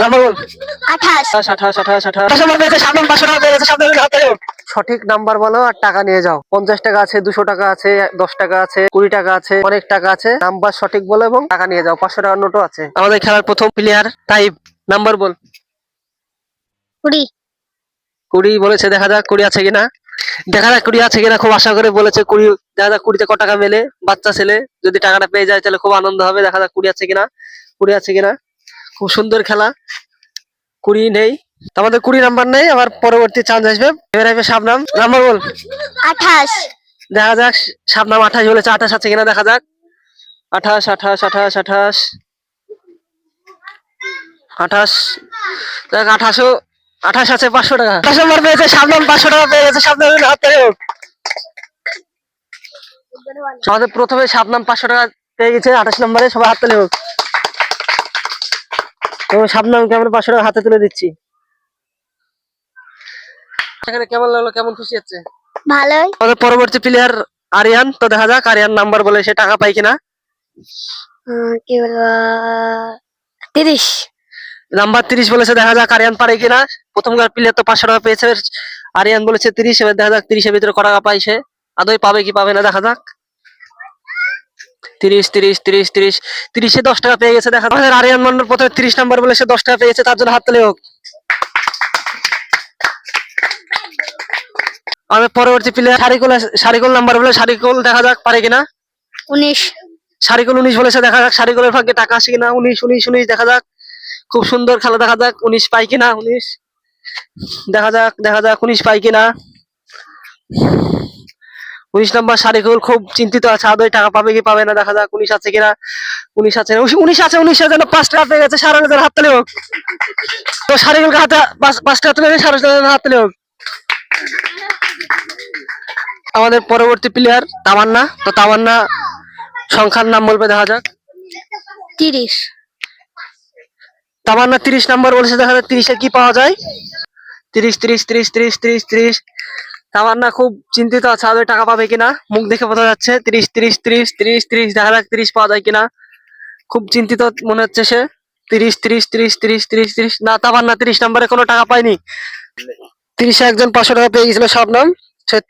Number বল। 28। সঠিক number বলো আর টাকা নিয়ে যাও। 50 টাকা আছে, 200 টাকা আছে, 10 টাকা আছে, 20 টাকা আছে, অনেক টাকা আছে। নাম্বার সঠিক বলো এবং টাকা নিয়ে যাও। 500 টাকার নোটও আছে। আমাদের খেলার প্রথম প্লেয়ার তাইব। নাম্বার বল। 20। 20 বলেছে, দেখা যাক 20 আছে কিনা। দেখা যাক 20 আছে কিনা, খুব আশা করে বলেছে 20। দেখা যাক 20তে ক টাকা মেলে। বাচ্চা ছেলে, যদি টাকাটা পেয়ে যায় তাহলে খুব আনন্দ হবে। দেখা যাক 20 আছে কিনা। 20 আছে কিনা। খুব সুন্দর খেলা। 20 নেই, আমাদের 20 নাম্বার নেই। আবার পরবর্তী চান্স আসবে। এবার আসবে শাবনাম। নাম্বার বল। 28। দেখা যাক শাবনাম 28 বলেছে। 28 আছে কিনা, দেখা যাক। 28 28 28 28 28। দেখ 28। 28 আছে। 500 টাকা 28 নম্বর পেয়েছে শাবনাম। 500 টাকা পেয়ে গেছে শাবনামের হাত থেকে। আমাদের প্রথমে শাবনাম 500 টাকা পেয়ে গেছে 28 নম্বরে। সবাই হাত তালি হোক। তো শাবনামকে আমরা 500 টাকা হাতে তুলে দিচ্ছি। এখানে কেমন লাগলো, কেমন খুশি হচ্ছে? ভালোই। আমাদের পরবর্তী প্লেয়ার আরিয়ান। তো দেখা যাক আরিয়ান নাম্বার বলে সে টাকা পায় কিনা। কি বলবো, 30। নাম্বার 30 বলেছে, দেখা যাক আরিয়ান পারে কিনা। প্রথমকার প্লেয়ার তো 500 টাকা পেয়েছে। আরিয়ান বলেছে 30। এবার দেখা যাক 30 এর ভিতরে ক টাকা পাই সে। আদৌ পাবে কি পাবে না, দেখা যাক। 30 30 30 30 30 এ 10 টাকা পেয়ে গেছে। দেখা যাক আরিয়ান মন্ডল প্রথমে 30 নাম্বার বলে সে 10 টাকা পেয়েছে, তার জন্য হাত তালি হোক। আমাদের পরবর্তী প্লেয়ার সারিকুল। সারিকুল নাম্বার বলে সারিকুল, দেখা যাক পারে কিনা। 19। সারিকুল 19 বলেছে, দেখা যাক সারিকুলের ভাগ্যে টাকা আসে কিনা। 19 19 19 দেখা যাক। খুব সুন্দর খেলা, দেখা যাক 19 পাই কিনা। 19 দেখা যাক, দেখা যাক 19 পাই কিনা। 19 নাম্বার সারিকুল খুব চিন্তিত আছে, আদৌ টাকা পাবে কি পাবে না, দেখা যাক 19 আছে কিনা। 19 আছে, 19 আছে। 19 এর জন্য 5 টাকা পেয়ে গেছে। সারা হাত তালি হোক। তো সারিকুলকে হাতে 5 টাকা তুলে দিয়ে সারা হাত তালি হোক। আমাদের পরবর্তী প্লেয়ার তামান্না। তো তামান্না সংখ্যার নাম বলবে, দেখা যাক। 30। তামান্না 30 নাম্বার বলেছে, দেখা যাক 30 এ কি পাওয়া যায়। 30 30 30 30 30 30। তামান্না খুব চিন্তিত আছে, আদৌ টাকা পাবে কিনা। মুখ দেখে বোঝা যাচ্ছে। 30 30 30 30 30 দেখা যাক 30 পাওয়া যায় কিনা। খুব চিন্তিত মনে হচ্ছে সে। 30 30 30 30 30 30 না, তামান্না 30 নাম্বারে কোনো টাকা পায়নি। 30 এ একজন 500 টাকা পেয়ে গেছিল শাবনাম।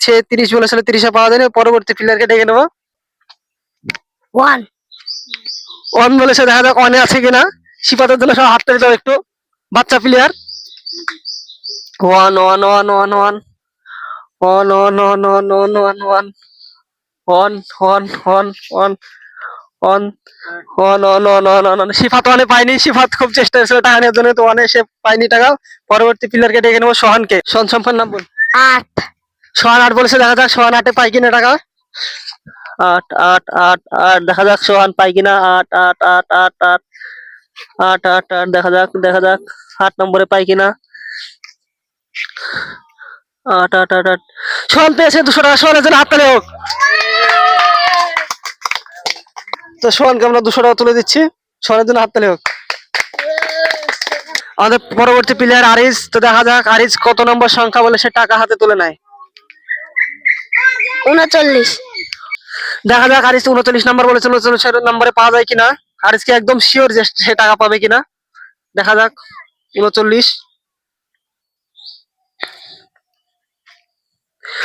সে 30 বলেছিল, 30 এ পাওয়া যায়নি। পরবর্তী প্লেয়ারকে ডেকে নেবো। 1। 1 বলেছে, দেখা যাক 1 এ আছে কিনা। সিপাতের জন্য সব হাত তালি দাও একটু। বাচ্চা প্লেয়ার। 1 1 1 1 1 1 1 1 1 1 1 1 1 1 1 1 1 1 1 1 1 1। সিফাত 1 এ পায়নি। সিফাত খুব চেষ্টা করেছিল টাকা নেওয়ার জন্য, তো 1 এ সে পায়নি টাকা। পরবর্তী প্লেয়ারকে ডেকে নেবো সোহানকে। সোহান সম্পন্ন নাম বল। 8। সোহান 8 বলেছে, দেখা যাক সোহান 8 এ পাই কিনা টাকা। 8 8 8 8 দেখা যাক সোহান পাই কিনা। 8 8 8 8 8 8 8 8 দেখা যাক, দেখা যাক 8 নম্বরে পাই কিনা। 8 8 8 8 সোহান পেয়েছে 200 টাকা। সোহানের জন্য হাততালি হোক। তো সোহানকে আমরা 200 টাকা তুলে দিচ্ছি। সোহানের জন্য হাততালি হোক। আমাদের পরবর্তী প্লেয়ার আরিজ। তো দেখা যাক আরিজ কত নম্বর সংখ্যা বলে সে টাকা হাতে তুলে নেয়। 39। দেখা যাক আরিজ 39 নম্বর বলেছে। 39 নম্বরে পাওয়া যায় কিনা। আরিজ কি একদম শিওর যে সে টাকা পাবে কিনা, দেখা যাক। 39।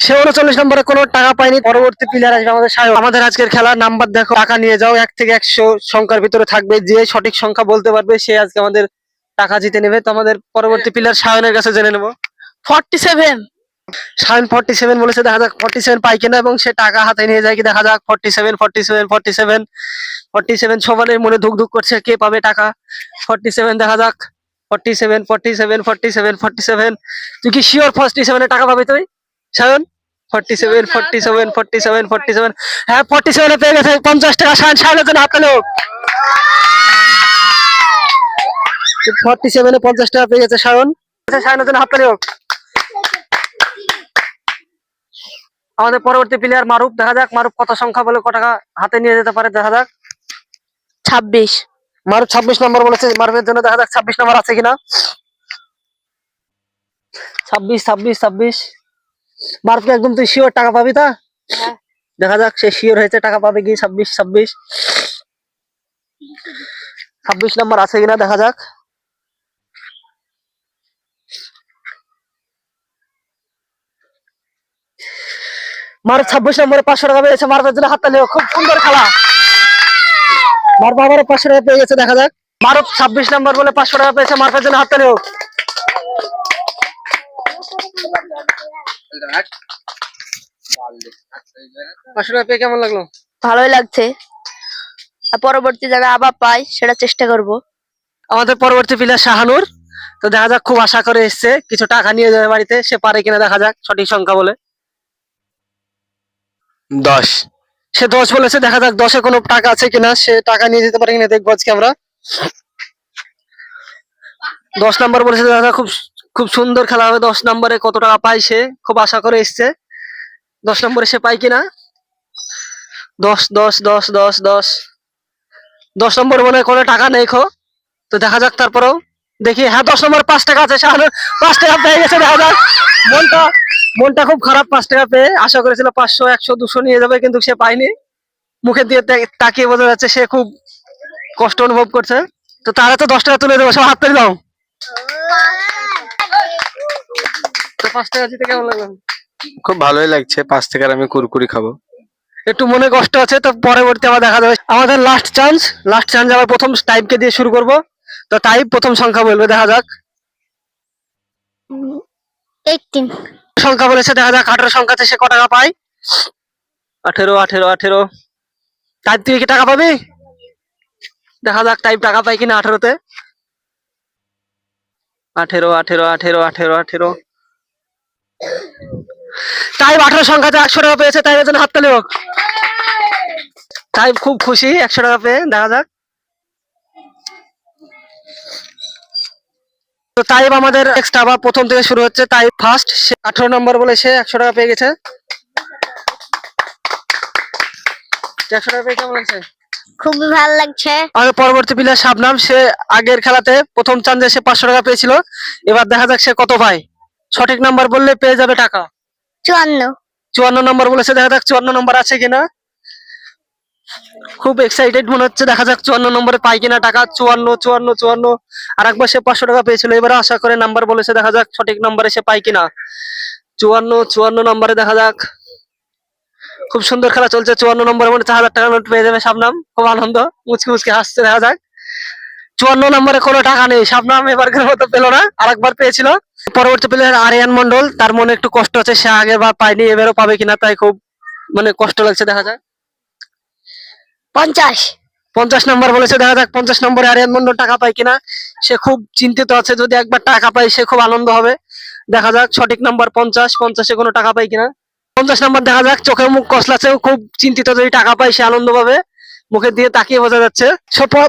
সে 39 নম্বরে কোনো টাকা পায়নি। পরবর্তী প্লেয়ার আসবে আমাদের সায়ন। আমাদের আজকের খেলার নাম্বার দেখো, টাকা নিয়ে যাও। 1 থেকে 100 সংখ্যার ভিতরে থাকবে। যে সঠিক সংখ্যা বলতে পারবে সে আজকে আমাদের টাকা জিতে নেবে। তো আমাদের পরবর্তী প্লেয়ার সায়নের কাছে জেনে নেবো। 47। সায়ন 47 বলেছে, দেখা যাক 47 পাই কিনা এবং সে টাকা হাতে নিয়ে যায় কি, দেখা যাক। 47 47 47 47 সবার মনে ধুক ধুক করছে, কে পাবে টাকা। 47 দেখা যাক। 47 47 47 47। তুই কি শিওর 47 এ টাকা পাবে তুই সায়ন? 47 47 47 47। হ্যাঁ, 47 এ পেয়ে গেছে 50 টাকা। সায়ন, সায়নের জন্য হাততালি হোক। 47 এ 50 টাকা পেয়ে গেছে সায়ন। সায়নের জন্য হাততালি হোক। আমাদের পরবর্তী প্লেয়ার মারুফ। দেখা যাক মারুফ কত সংখ্যা বলে ক টাকা হাতে নিয়ে যেতে পারে, দেখা যাক। 26। মারুফ 26 নম্বর বলেছে। মারুফের জন্য দেখা যাক 26 নম্বর আছে কিনা। 26 26 26। মারুফকে একদম তুই শিওর টাকা পাবি তা? দেখা যাক সে শিওর হয়েছে টাকা পাবে কি। 26 26 26 নম্বর আছে কিনা, দেখা যাক। মারুফ 26 নম্বরে 500 টাকা পেয়েছে, মারুফের জন্য হাততালি হোক। খুব সুন্দর খেলা, মারুফ আবারও 500 টাকা পেয়ে গেছে, দেখা যাক। মারুফ 26 নম্বর বলে 500 টাকা পেয়েছে, মারুফের জন্য হাততালি হোক। 500 টাকা পেয়ে কেমন লাগলো? ভালোই লাগছে। আর পরবর্তী জায়গায় আবার পাই সেটা চেষ্টা করব। আমাদের পরবর্তী প্লেয়ার শাহানুর, তো দেখা যাক, খুব আশা করে এসছে কিছু টাকা নিয়ে যাবে বাড়িতে, সে পারে কিনা দেখা যাক, সঠিক সংখ্যা বলে। 10। সে 10 বলেছে, দেখা যাক 10-এ কোনো টাকা আছে কিনা, সে টাকা নিয়ে যেতে পারে কিনা দেখবো আজকে আমরা। 10 নম্বর বলেছে, দেখা যাক, খুব খুব সুন্দর খেলা হবে। 10 নম্বরে কত টাকা পায়, সে খুব আশা করে এসছে। 10 নম্বরে সে পায় কিনা। 10 10 10 10 10 10 নম্বর মনে হয় কোনো টাকা নেই খো, তো দেখা যাক। তারপরেও দেখি, হ্যাঁ 10 নম্বর 5 টাকা আছে, শাহানুর 5 টাকা পেয়ে গেছে, দেখা যাক। মনটা মনটা খুব খারাপ, 5 টাকা পেয়ে আশা করেছিল 500 100 200 নিয়ে যাবে, কিন্তু সে পায়নি। মুখের দিয়ে তাকিয়ে বোঝা যাচ্ছে সে খুব কষ্ট অনুভব করছে। তো তারা তো 10 টাকা তুলে দেবো, সব হাত তুলে দাও। তো 5 টাকা জিতে কেমন লাগলো? খুব ভালোই লাগছে, 5 টাকার আমি কুরকুরি খাবো। একটু মনে কষ্ট আছে, তো পরবর্তী আবার দেখা যাবে। আমাদের লাস্ট চান্স আবার প্রথম টাইপকে দিয়ে শুরু করব। তো টাইপ প্রথম সংখ্যা বলবে, দেখা যাক। 18। সংখ্যা বলেছে, দেখা যাক 18 সংখ্যাতে সে ক টাকা পায়। 18 18 18 টাইপ তুই কি টাকা পাবি? দেখা যাক টাইপ টাকা পাই কিনা 18-তে। 18 18 18 18 18 টাইপ 18 সংখ্যাতে 100 টাকা পেয়েছে, তাই জন্য হাততালি হোক। টাইপ খুব খুশি 100 টাকা পেয়ে, দেখা যাক। তো টাইপ আমাদের নেক্সট আবার প্রথম থেকে শুরু হচ্ছে। টাইপ ফার্স্ট, সে 18 নম্বর বলে সে 100 টাকা পেয়ে গেছে। 100 টাকা পেয়ে কেমন লাগছে? খুবই ভালো লাগছে। আমাদের পরবর্তী প্লেয়ার শাবনাম, সে আগের খেলাতে প্রথম চান্সে সে 500 টাকা পেয়েছিল। এবার দেখা যাক সে কত পায়। সঠিক নাম্বার বললে পেয়ে যাবে টাকা। 54। 54 নম্বর বলেছে, দেখা যাক 54 নম্বর আছে কিনা। খুব এক্সাইটেড মনে হচ্ছে, দেখা যাক 54 নম্বরে পাই কিনা টাকা। 54 54 54 আর একবার সে 500 টাকা পেয়েছিল, এবারে আশা করে নাম্বার বলেছে, দেখা যাক সঠিক নম্বরে সে পাই কিনা। 54 54 নম্বরে, দেখা যাক। খুব সুন্দর খেলা চলছে। 54 নম্বরে মনে হচ্ছে 1000 টাকা নোট পেয়ে যাবে শাবনাম, খুব আনন্দ, মুচকি মুচকি হাসছে, দেখা যাক। 54 নম্বরে কোনো টাকা নেই, শাবনাম এবারকার মতো পেলো না, আরেকবার পেয়েছিল। পরবর্তী প্লেয়ার আরিয়ান মন্ডল, তার মনে একটু কষ্ট আছে, সে আগের বার পায়নি, এবারও পাবে কিনা, তাই খুব মানে কষ্ট লাগছে, দেখা যাক। 50। 50 নম্বর বলেছে, দেখা যাক 50 নম্বরে আরিয়ান মন্ডল টাকা পায় কিনা। সে খুব চিন্তিত আছে, যদি একবার টাকা পায় সে খুব আনন্দ হবে। দেখা যাক সঠিক নাম্বার 50, 50-এ কোনো টাকা পায় কিনা। 50 নম্বর, দেখা যাক, চোখে মুখ কসলাছে, খুব চিন্তিত, যদি টাকা পায় সে আনন্দ পাবে, মুখের দিয়ে তাকিয়ে বোঝা যাচ্ছে।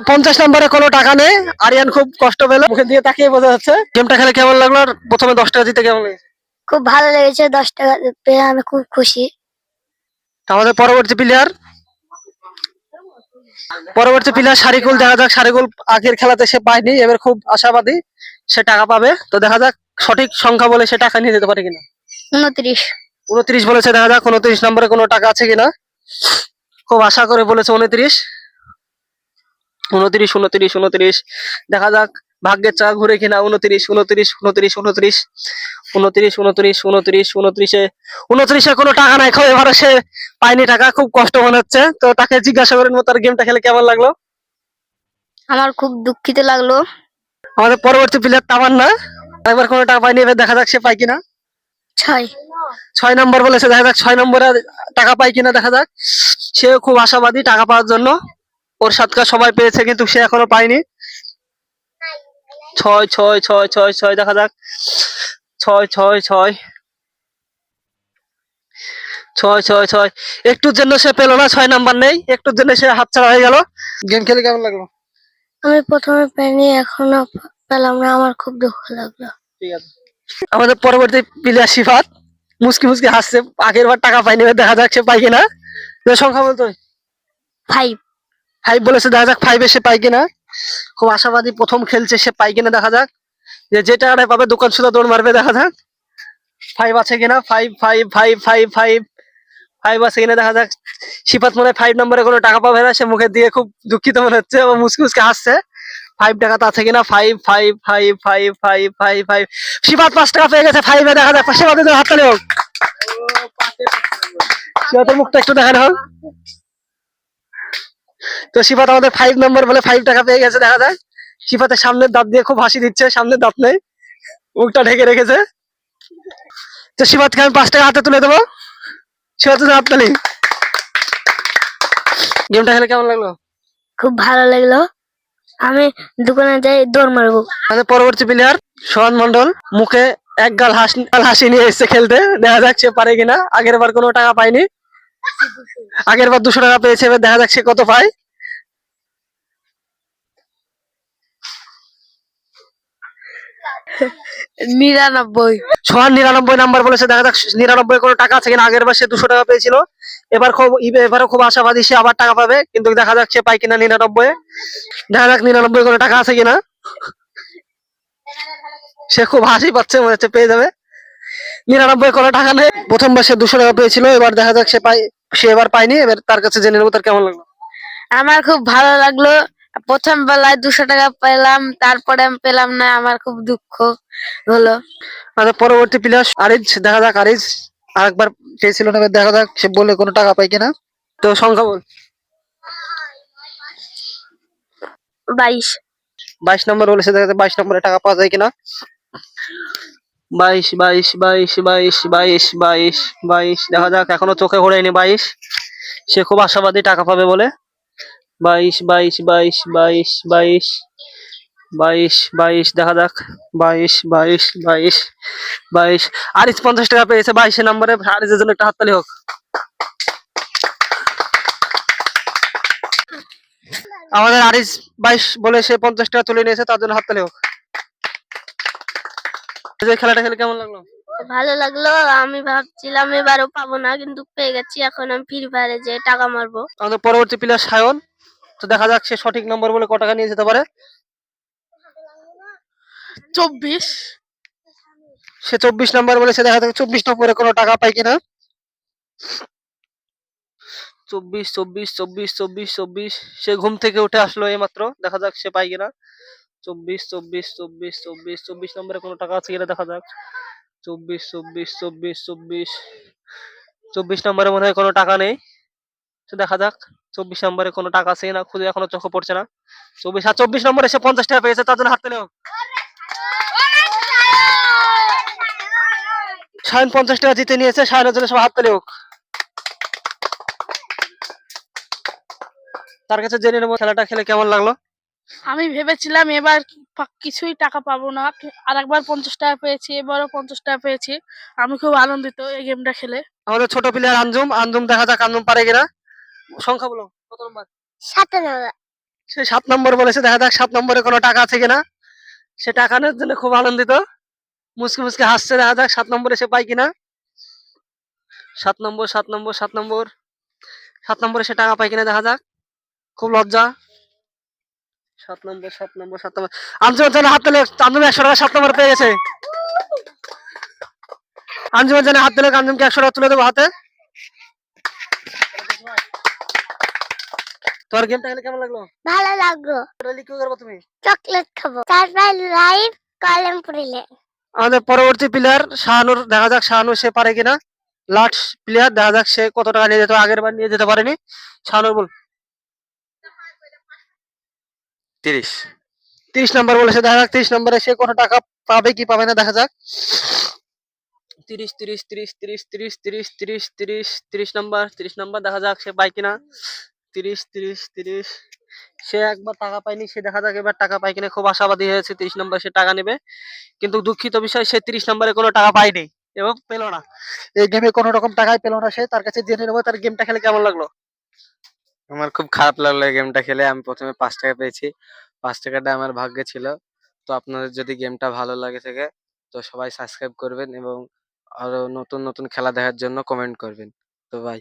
50 নম্বরে কোনো টাকা নেই, আরিয়ান খুব কষ্ট পেল, মুখের দিয়ে তাকিয়ে বোঝা যাচ্ছে। গেমটা খেলে কেমন লাগলো? আর প্রথমে 10 টাকা জিতে কেমন লেগেছে? খুব ভালো লেগেছে, 10 টাকা পেয়ে আমি খুব খুশি। আমাদের পরবর্তী প্লেয়ার সারিকুল, দেখা যাক সারিকুল আগের খেলাতে সে পায়নি, এবার খুব আশাবাদী সে টাকা পাবে। তো দেখা যাক সঠিক সংখ্যা বলে সে টাকা নিয়ে যেতে পারে কিনা। 29। 29 বলেছে, দেখা যাক 29 নম্বরে কোনো টাকা আছে কিনা। খুব আশা করে বলেছে 29 29 29 29 দেখা যাক ভাগ্যের চা ঘুরে কিনা। 29 29 29 29 29 29 29 29-এ 29-এ কোনো টাকা নাই, এবারে সে পায়নি টাকা, খুব কষ্ট মনে হচ্ছে। তো তাকে জিজ্ঞাসা করে নেবো তার গেমটা খেলে কেমন লাগলো। আমার খুব দুঃখিত লাগলো। আমাদের পরবর্তী প্লেয়ার তামান্না, একবার কোনো টাকা পায়নি, এবার দেখা যাক সে পায় কিনা। 6। 6 নম্বর বলেছে, দেখা যাক 6 নম্বরে টাকা পায় কিনা, দেখা যাক। সে খুব আশাবাদী টাকা পাওয়ার জন্য, ওর সাথে সবাই পেয়েছে কিন্তু সে এখনো পায়নি। 6 6 6 6 6 দেখা যাক। 6 6 6 6 6 6 একটুর জন্য সে পেলো না, 6 নাম্বার নেই, একটুর জন্য সে হাতছাড়া হয়ে গেল। গেম খেলে কেমন লাগলো? আমি প্রথমে পাইনি, এখনো পেলাম না, আমার খুব দুঃখ লাগলো। ঠিক আছে। আমাদের পরবর্তী প্লেয়ার সিফাত, মুসকি মুসকি হাসছে, আগের বার টাকা পাইনি, এবার দেখা যাক সে পাই কিনা। সংখ্যা বলতো 5। 5 বলেছে, দেখা যাক 5-এ সে পাই কিনা। খুব আশাবাদী, প্রথম খেলছে, সে পাই কিনা, দেখা যাক। যে টাকাটা পাবে দোকান সুদা দৌড় মারবে, দেখা যাক 5 আছে কিনা। 5 5 5 5 5 5 আছে কিনা, দেখা যাক। সিফাত মনে হয় 5 নম্বরে কোনো টাকা পাবে না, সে মুখের দিয়ে খুব দুঃখিত মনে হচ্ছে এবং মুসকি মুসকি হাসছে। 5 টাকা তো আছে কিনা। 5 5 5 5 5 5 5 সিফাত 5 টাকা পেয়ে গেছে। 5-এ দেখা যাক, সিফাতের হাততালি হোক। শিফাতের মুখটা একটু দেখানো হোক। তো শিফাত আমাদের 5 নম্বর বলে 5 টাকা পেয়ে গেছে, দেখা যায়। শিফাতের সামনের দাঁত দিয়ে খুব হাসি দিচ্ছে, সামনের দাঁত নেই, মুখটা ঢেকে রেখেছে। তো শিফাতকে আমি 5 টাকা হাতে তুলে দেবো। শিফাতের হাততালি। গেমটা খেলে কেমন লাগলো? খুব ভালো লাগলো। আমি দোকানে যাই দৌড় মারবো। আমাদের পরবর্তী প্লেয়ার সোহান মন্ডল, মুখে এক গাল হাসি নিয়ে এসছে খেলতে, দেখা যাক সে পারে কিনা। আগের বার কোনো টাকা পায়নি, আগের বার 200 টাকা পেয়েছে, এবার দেখা যাক সে কত পায়। 99। সোহান 99 নাম্বার বলেছে, দেখা যাক 99 কোনো টাকা আছে কিনা। আগের বার সে 200 টাকা পেয়েছিল, এবারও খুব আশাবাদী সে আবার টাকা পাবে, কিন্তু দেখা যাক সে পায় কিনা 99। দেখা যাক 99 কোনো টাকা আছে কিনা। সে খুব হাসি পাচ্ছে, মনে হচ্ছে পেয়ে যাবে। 99 কোনো টাকা নেই। প্রথমবার সে 200 টাকা পেয়েছিল, এবার দেখা যাক সে এবার পায়নি। এবার তার কাছে জেনে নেবো তার কেমন লাগলো। আমার খুব ভালো লাগলো। প্রথম বেলায় 200 টাকা পেলাম, তারপরে আমি পেলাম না, আমার খুব দুঃখ হলো। আমাদের পরবর্তী প্লেয়ার আরিজ, দেখা যাক আরিজ আরেকবার পেয়েছিল না, এবার দেখা যাক সে বলে কোনো টাকা পায় কিনা। তো সংখ্যা বল। 22। 22 নম্বর বলেছে, দেখা যাক 22 নম্বরে টাকা পাওয়া যায় কিনা। 22 22 22 22 22 22 22, দেখা যাক, এখনো চোখে ঘোরেনি 22। সে খুব আশাবাদী টাকা পাবে বলে। 22 22 22 22 22 22 22, দেখা যাক। 22 22 22 22, আরিজ 50 টাকা পেয়েছে 22 নম্বরে। আরিজের জন্য একটা হাততালি হোক। আমাদের আরিজ 22 বলে সে 50 টাকা তুলে নিয়েছে, তার জন্য হাততালি হোক। এই যে খেলাটা খেলে কেমন লাগলো? ভালো লাগলো। আমি ভাবছিলাম এবারও পাবো না, কিন্তু পেয়ে গেছি। এখন আমি ফ্রি ফায়ারে যে টাকা মারবো। আমাদের পরবর্তী প্লেয়ার সায়ন, তো দেখা যাক সে সঠিক নম্বর বলে ক টাকা নিয়ে যেতে পারে। 24। সে 24 নম্বর বলেছে, দেখা যাক 24 নম্বরে কোনো টাকা পায় কিনা। 24 24 24 24 24, সে ঘুম থেকে উঠে আসলো এইমাত্র, দেখা যাক সে পায় কিনা। 24 24 24 24 24 নম্বরে কোনো টাকা আছে কিনা, দেখা যাক। 24 24 24 24 24 নম্বরে মনে হয় কোনো টাকা নেই, তো দেখা যাক 24 নম্বরে কোনো টাকা আছে কিনা, খুঁজে এখনো চোখে পড়ছে না। 24 সে 50 টাকা পেয়েছে, তার জন্য হাততালি হোক। সায়ন 50 টাকা জিতে নিয়েছে, সায়নের জন্য সব হাততালি হোক। তার কাছে জেনে নেবো খেলাটা খেলে কেমন লাগলো। আমি ভেবেছিলাম এবার কিছুই টাকা পাবো না, আরেকবার 50 টাকা পেয়েছি, এবারও 50 টাকা পেয়েছি। আমি খুব আনন্দিত এই গেমটা খেলে। আমাদের ছোট প্লেয়ার আঞ্জুম, দেখা যাক আঞ্জুম পারে কিনা। সংখ্যা বলো, কত নম্বর? 97। সে 7 নম্বর বলেছে, দেখা যাক 7 নম্বরে কোনো টাকা আছে কিনা। সে টাকা নেওয়ার জন্য খুব আনন্দিত, মুসকে মুসকে হাসছে, দেখা যাক 7 নম্বরে সে পায় কিনা। 7 নম্বর 7 নম্বর 7 নম্বর 7 নম্বরে সে টাকা পায় কিনা, দেখা যাক। খুব লজ্জা। 7 নম্বর 7 নম্বর 7 নম্বর, আঞ্জুমের জন্য হাত তুলে। আঞ্জুম 100 টাকা 7 নম্বর পেয়ে গেছে। আঞ্জুমের জন্য হাত তুলে, আঞ্জুমকে 100 টাকা তুলে দেবো হাতে। তোর গেমটা খেলে কেমন লাগলো? ভালো লাগলো। কি করবো তুমি? চকলেট খাবো। তারপর লাইভ কলম পড়িলে। আমাদের পরবর্তী প্লেয়ার শাহানুর, দেখা যাক শাহানুর সে পারে কিনা। লাস্ট প্লেয়ার, দেখা যাক সে কত টাকা নিয়ে যেতে, আগের বার নিয়ে যেতে পারেনি। শাহানুর বল। 30। 30 নম্বর বলেছে, দেখা যাক 30 নম্বরে সে কত টাকা পাবে কি পাবে না, দেখা যাক। 30 30 30 30 30 30 30 30 30 নম্বর, দেখা যাক সে পায় কিনা। 30 30 30, সে একবার টাকা পায়নি, সে দেখা যাক এবার টাকা পায় কিনা। খুব আশাবাদী হয়েছে, 30 নম্বর সে টাকা নেবে, কিন্তু দুঃখিত বিষয় সে 30 নম্বরে কোনো টাকা পায়নি এবং পেলো না। এই গেমে কোনো রকম টাকাই পেলো না সে। তার কাছে জেনে নেবো তার গেমটা খেলে কেমন লাগলো। আমার খুব খারাপ লাগলো এই গেমটা খেলে। আমি প্রথমে 5 টাকা পেয়েছি, 5 টাকাটা আমার ভাগ্যে ছিল। তো আপনাদের যদি গেমটা ভালো লাগে থাকে, তো সবাই সাবস্ক্রাইব করবেন এবং আরো নতুন নতুন খেলা দেখার জন্য কমেন্ট করবেন। তো ভাই।